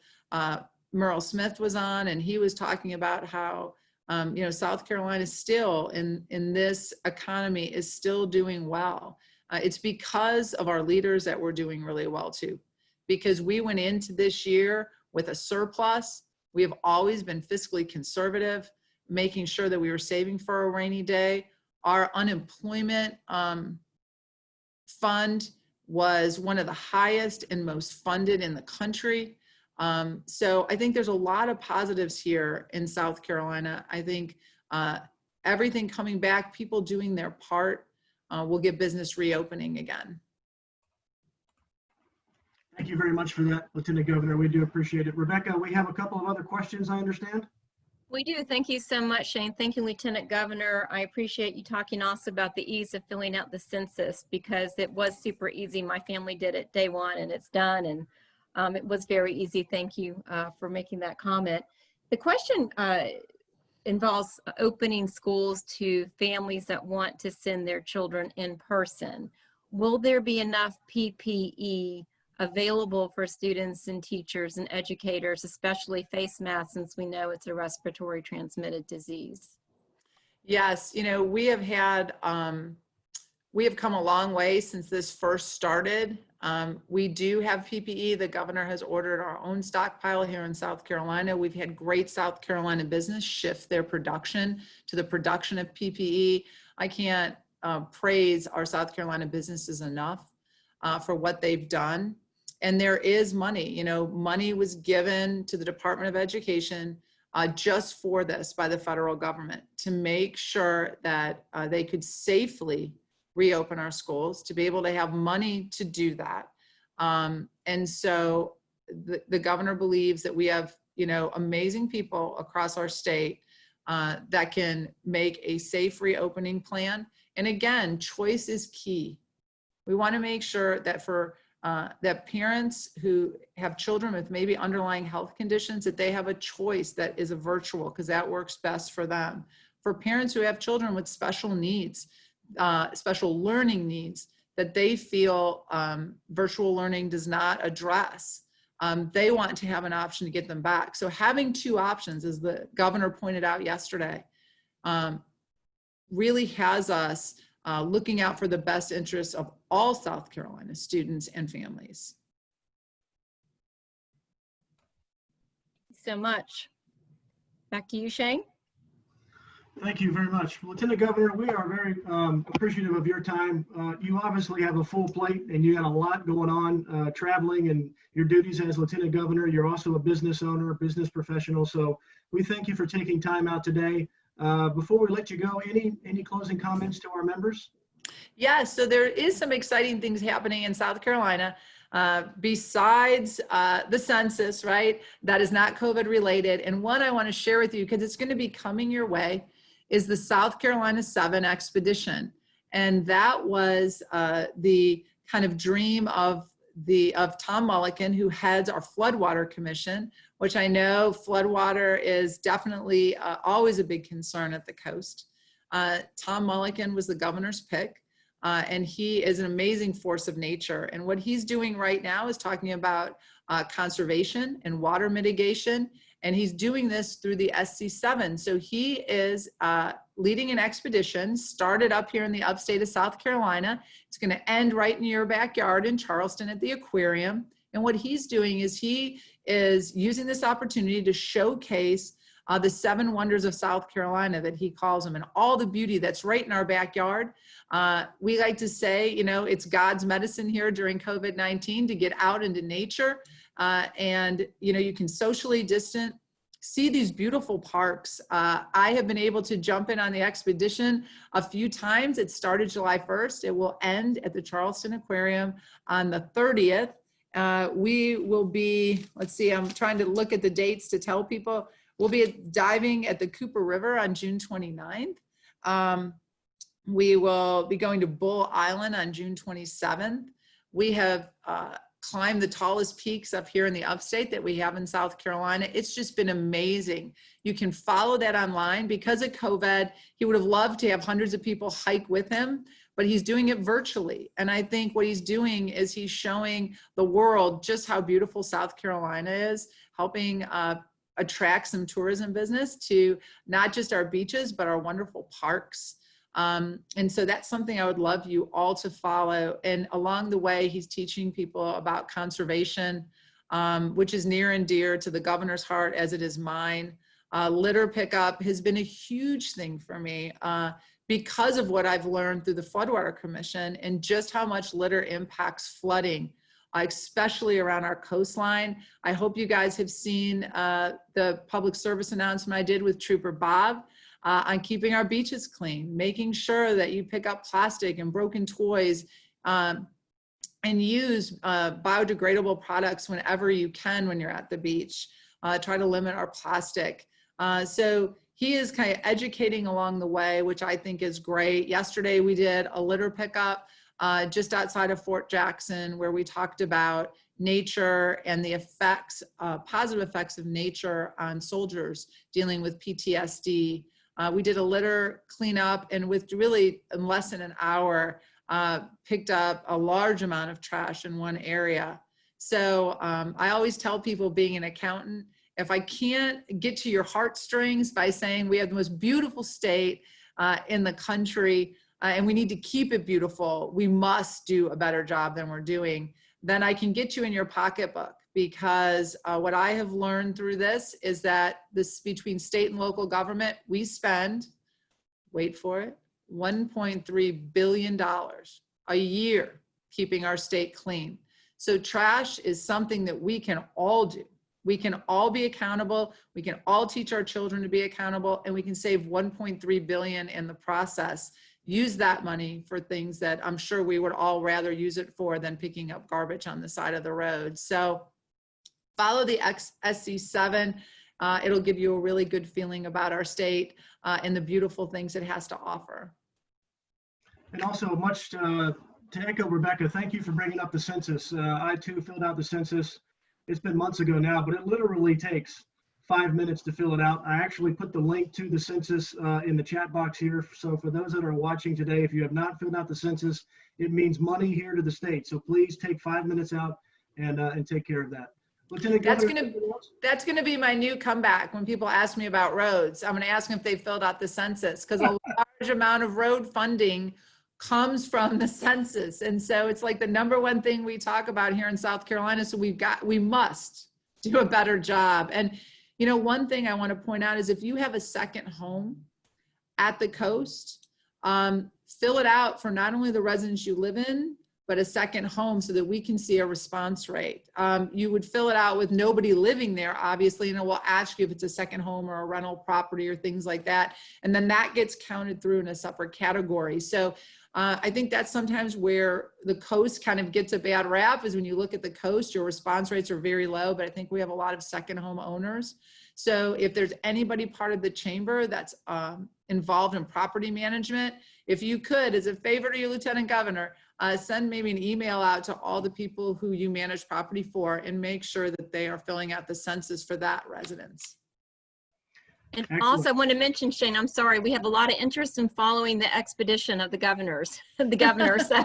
Merle Smith was on, and he was talking about how, you know, South Carolina still in this economy is still doing well. It's because of our leaders that we're doing really well too, because we went into this year with a surplus. We have always been fiscally conservative, making sure that we were saving for a rainy day. Our unemployment fund was one of the highest and most funded in the country. So I think there's a lot of positives here in South Carolina. I think everything coming back, people doing their part, will get business reopening again. Thank you very much for that, Lieutenant Governor. We do appreciate it. Rebecca, we have a couple of other questions, I understand. We do. Thank you so much, Shane. Thank you, Lieutenant Governor. I appreciate you talking also about the ease of filling out the census, because it was super easy. My family did it day one and it's done, and it was very easy. Thank you for making that comment. The question involves opening schools to families that want to send their children in person. Will there be enough PPE available for students and teachers and educators, especially face masks, since we know it's a respiratory transmitted disease? Yes, you know, we have come a long way since this first started. We do have PPE. The governor has ordered our own stockpile here in South Carolina. We've had great South Carolina business shift their production to the production of PPE. I can't praise our South Carolina businesses enough for what they've done. And there is money, you know, money was given to the Department of Education just for this by the federal government to make sure that they could safely reopen our schools, to be able to have money to do that. And so the governor believes that we have, you know, amazing people across our state that can make a safe reopening plan. And again, choice is key. We want to make sure that for that parents who have children with maybe underlying health conditions, that they have a choice that is a virtual, because that works best for them. For parents who have children with special needs, special learning needs, that they feel virtual learning does not address, they want to have an option to get them back. So having two options, as the governor pointed out yesterday, really has us looking out for the best interests of all South Carolina students and families. So much. Back to you, Shane. Thank you very much. Lieutenant Governor, we are very appreciative of your time. You obviously have a full plate and you got a lot going on, traveling and your duties as Lieutenant Governor. You're also a business owner, a business professional. So we thank you for taking time out today. Before we let you go, any closing comments to our members? Yeah, so there is some exciting things happening in South Carolina. Besides the census, right? That is not COVID related. And one I want to share with you, because it's going to be coming your way, is the South Carolina 7 expedition. And that was the kind of dream of Tom Mulliken, who heads our Floodwater Commission, which I know floodwater is definitely always a big concern at the coast. Tom Mulliken was the governor's pick, and he is an amazing force of nature. And what he's doing right now is talking about conservation and water mitigation, and he's doing this through the SC7. So he is leading an expedition started up here in the upstate of South Carolina. It's going to end right in your backyard in Charleston at the aquarium. And what he's doing is he is using this opportunity to showcase the 7 wonders of South Carolina, that he calls them, and all the beauty that's right in our backyard. We like to say, you know, it's God's medicine here during COVID-19 to get out into nature. And, you know, you can socially distant, see these beautiful parks. I have been able to jump in on the expedition a few times. It started July 1st. It will end at the Charleston Aquarium on the 30th. We will be, let's see, I'm trying to look at the dates to tell people. We'll be diving at the Cooper River on June 29th. We will be going to Bull Island on June 27th. We have climbed the tallest peaks up here in the upstate that we have in South Carolina. It's just been amazing. You can follow that online. Because of COVID, he would have loved to have hundreds of people hike with him, but he's doing it virtually. And I think what he's doing is he's showing the world just how beautiful South Carolina is, helping attract some tourism business to not just our beaches, but our wonderful parks. And so that's something I would love you all to follow. And along the way, he's teaching people about conservation, which is near and dear to the governor's heart as it is mine. Litter pickup has been a huge thing for me because of what I've learned through the Floodwater Commission and just how much litter impacts flooding, especially around our coastline. I hope you guys have seen the public service announcement I did with Trooper Bob on keeping our beaches clean, making sure that you pick up plastic and broken toys and use biodegradable products whenever you can when you're at the beach. Try to limit our plastic. So he is kind of educating along the way, which I think is great. Yesterday we did a litter pickup just outside of Fort Jackson, where we talked about nature and the effects, positive effects of nature on soldiers dealing with PTSD. We did a litter cleanup, and with really in less than an hour, picked up a large amount of trash in one area. So I always tell people, being an accountant, if I can't get to your heartstrings by saying we have the most beautiful state in the country, and we need to keep it beautiful, we must do a better job than we're doing, then I can get you in your pocketbook. Because what I have learned through this is that this, between state and local government, we spend, wait for it, $1.3 billion a year keeping our state clean. So trash is something that we can all do. We can all be accountable. We can all teach our children to be accountable, and we can save $1.3 billion in the process. Use that money for things that I'm sure we would all rather use it for than picking up garbage on the side of the road. So follow the SC7. It'll give you a really good feeling about our state and the beautiful things it has to offer. And also, much to echo Rebecca, thank you for bringing up the census. I too filled out the census. It's been months ago now, but it literally takes 5 minutes to fill it out. I actually put the link to the census in the chat box here. So for those that are watching today, if you have not filled out the census, it means money here to the state. So please take 5 minutes out and take care of that. That's gonna be my new comeback when people ask me about roads. I'm gonna ask them if they filled out the census, because a large amount of road funding comes from the census. And so it's like the #1 thing we talk about here in South Carolina. So we must do a better job. And you know, one thing I want to point out is if you have a second home at the coast, fill it out for not only the residents you live in, but a second home, so that we can see a response rate. You would fill it out with nobody living there, obviously, and it will ask you if it's a second home or a rental property or things like that. And then that gets counted through in a separate category. So I think that's sometimes where the coast kind of gets a bad rap, is when you look at the coast, your response rates are very low, but I think we have a lot of second home owners. So if there's anybody part of the chamber that's involved in property management, if you could, as a favor to your Lieutenant Governor, send maybe an email out to all the people who you manage property for and make sure that they are filling out the census for that residence. And Excellent. also I want to mention, Shane, I'm sorry, we have a lot of interest in following the expedition of the governors, the governor. So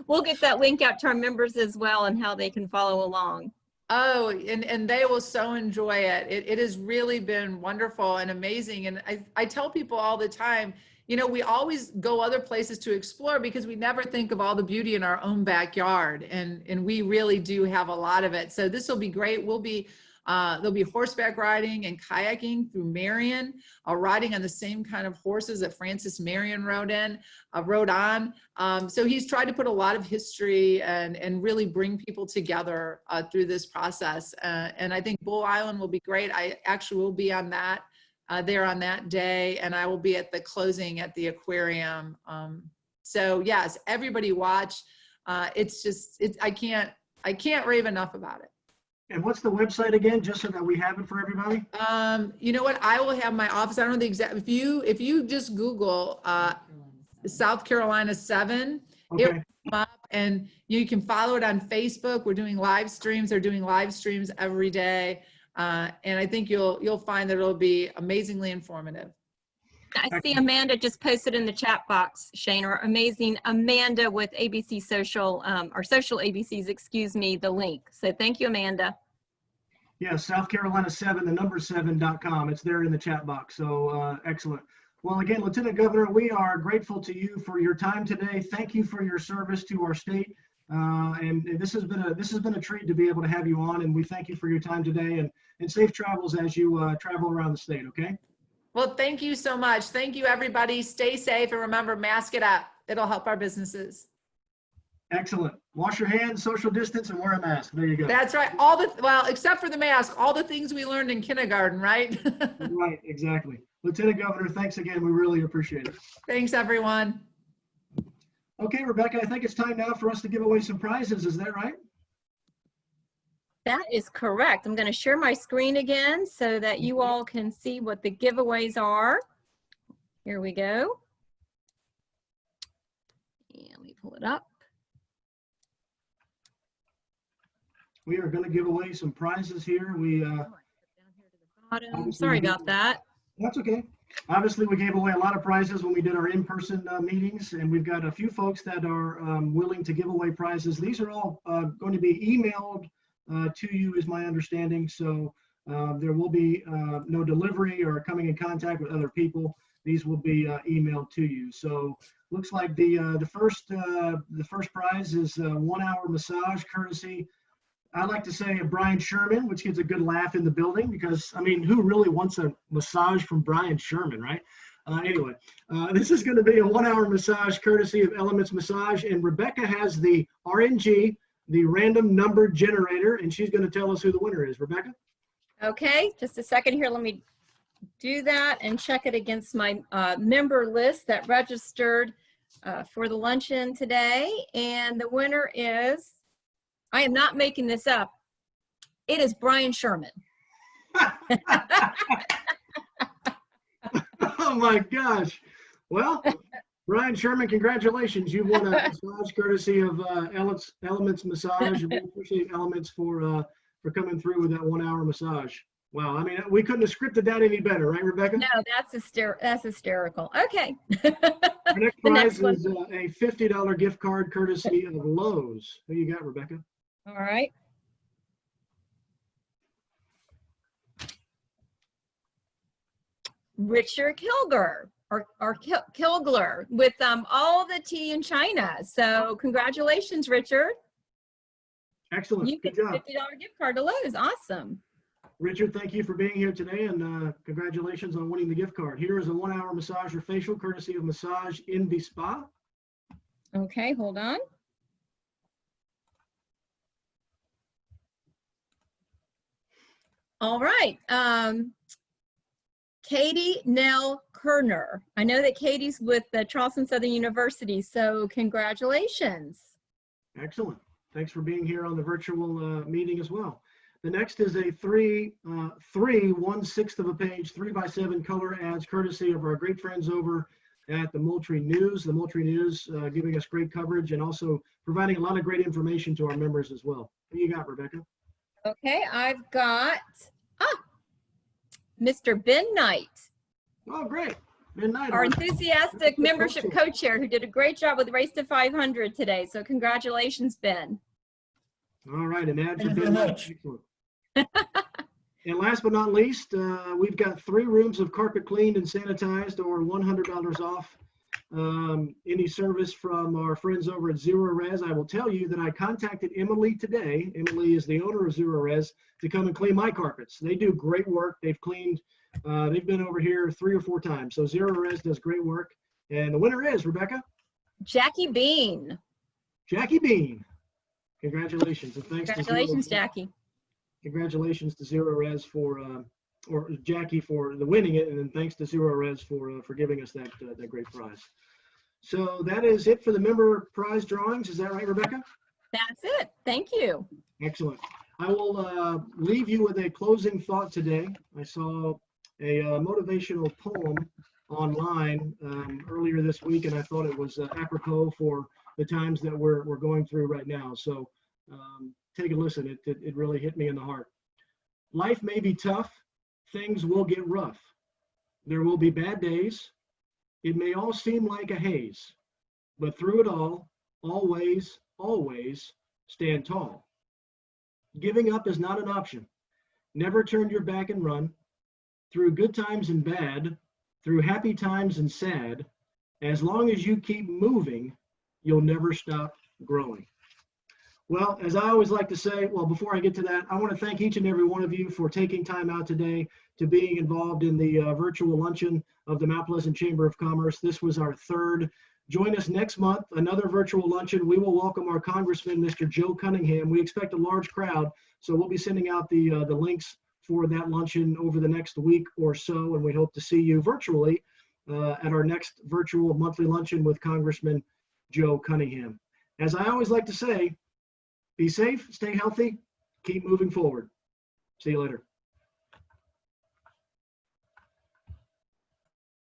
we'll get that link out to our members as well and how they can follow along. Oh, and they will so enjoy it. It has really been wonderful and amazing. And I tell people all the time, you know, we always go other places to explore because we never think of all the beauty in our own backyard. And we really do have a lot of it. So this will be great. There'll be horseback riding and kayaking through Marion, riding on the same kind of horses that Francis Marion rode on. So he's tried to put a lot of history and really bring people together through this process. And I think Bull Island will be great. I actually will be on that, there on that day, and I will be at the closing at the aquarium. So yes, everybody watch. It's just, I can't rave enough about it. And what's the website again, just so that we have it for everybody? You know what? I will have my office. I don't know the exact. If you just Google South Carolina 7, Okay. it will come up, and you can follow it on Facebook. We're doing live streams. They're doing live streams every day, and I think you'll find that it'll be amazingly informative. I see Amanda just posted in the chat box, Shane, or amazing Amanda with ABC Social, or Social ABCs, excuse me, the link. So thank you, Amanda. Yeah, South Carolina 7, the number 7.com. It's there in the chat box. So excellent. Well, again, Lieutenant Governor, we are grateful to you for your time today. Thank you for your service to our state. And this has been a treat to be able to have you on. And we thank you for your time today, and safe travels as you travel around the state. Okay. Well, thank you so much. Thank you, everybody. Stay safe, and remember, mask it up. It'll help our businesses. Excellent. Wash your hands, social distance, and wear a mask. There you go. That's right. Well, except for the mask, all the things we learned in kindergarten, right? Right, exactly. Lieutenant Governor, thanks again. We really appreciate it. Thanks, everyone. Okay, Rebecca, I think it's time now for us to give away some prizes. Is that right? That is correct. I'm going to share my screen again so that you all can see what the giveaways are. Here we go. And let me pull it up. We are going to give away some prizes here. Sorry about that. That's okay. Obviously, we gave away a lot of prizes when we did our in-person meetings, and we've got a few folks that are willing to give away prizes. These are all going to be emailed to you, is my understanding. So there will be no delivery or coming in contact with other people. These will be emailed to you. So looks like the first prize is a 1-hour massage courtesy, I like to say, of Brian Sherman, which gets a good laugh in the building because, I mean, who really wants a massage from Brian Sherman, right? Anyway, this is going to be a 1-hour massage courtesy of Elements Massage, and Rebecca has the RNG, the random number generator, and she's going to tell us who the winner is. Rebecca? Okay, just a second here. Let me do that and check it against my member list that registered for the luncheon today. And the winner is, I am not making this up, it is Brian Sherman. Oh my gosh. Well, Brian Sherman, congratulations. You won a massage courtesy of Elements Massage. We appreciate Elements for coming through with that 1-hour massage. Wow. I mean, we couldn't have scripted that any better, right, Rebecca? No, that's hysterical. Okay. Our next prize is a $50 gift card courtesy of Lowe's. Who you got, Rebecca? All right. Richard Kilger, or Kilgler, with all the tea in China. So congratulations, Richard. Excellent. You get a $50 gift card to Lowe's. Awesome. Richard, thank you for being here today, and congratulations on winning the gift card. Here is a 1-hour massage or facial courtesy of Massage in the Spa. Okay, hold on. All right. Katie Nell Kerner. I know that Katie's with the Charleston Southern University, so congratulations. Excellent. Thanks for being here on the virtual meeting as well. The next is a 1/6 of a page, 3x7 color ads, courtesy of our great friends over at the Moultrie News. The Moultrie News giving us great coverage and also providing a lot of great information to our members as well. What do you got, Rebecca? Okay, I've got Mr. Ben Knight, Oh, great. Ben Knight, our enthusiastic membership co-chair. co-chair who did a great job with Race to 500 today. So congratulations, Ben. All right, an ad for Thank you Ben very Knight. much. Excellent. And last but not least, we've got 3 rooms of carpet cleaned and sanitized, or $100 off any service from our friends over at Zero Res. I will tell you that I contacted Emily today. Emily is the owner of Zero Res, to come and clean my carpets. They do great work. They've cleaned, they've been over here 3 or 4 times. So Zero Res does great work. And the winner is, Rebecca? Jackie Bean. Jackie Bean. Congratulations. And thanks Congratulations, to Zero, Jackie. Congratulations to Zero Res for, or Jackie for the winning it, and then thanks to Zero Res for giving us that great prize. So that is it for the member prize drawings. Is that right, Rebecca? That's it. Thank you. Excellent. I will leave you with a closing thought today. I saw a motivational poem online earlier this week, and I thought it was apropos for the times that we're going through right now. So take a listen. It really hit me in the heart. Life may be tough. Things will get rough. There will be bad days. It may all seem like a haze, but through it all, always, always stand tall. Giving up is not an option. Never turn your back and run. Through good times and bad, through happy times and sad, as long as you keep moving, you'll never stop growing. Well, as I always like to say, well, before I get to that, I want to thank each and every one of you for taking time out today to being involved in the virtual luncheon of the Mount Pleasant Chamber of Commerce. This was our 3rd. Join us next month, another virtual luncheon. We will welcome our Congressman, Mr. Joe Cunningham. We expect a large crowd, so we'll be sending out the links for that luncheon over the next week or so, and we hope to see you virtually at our next virtual monthly luncheon with Congressman Joe Cunningham. As I always like to say, be safe, stay healthy, keep moving forward. See you later.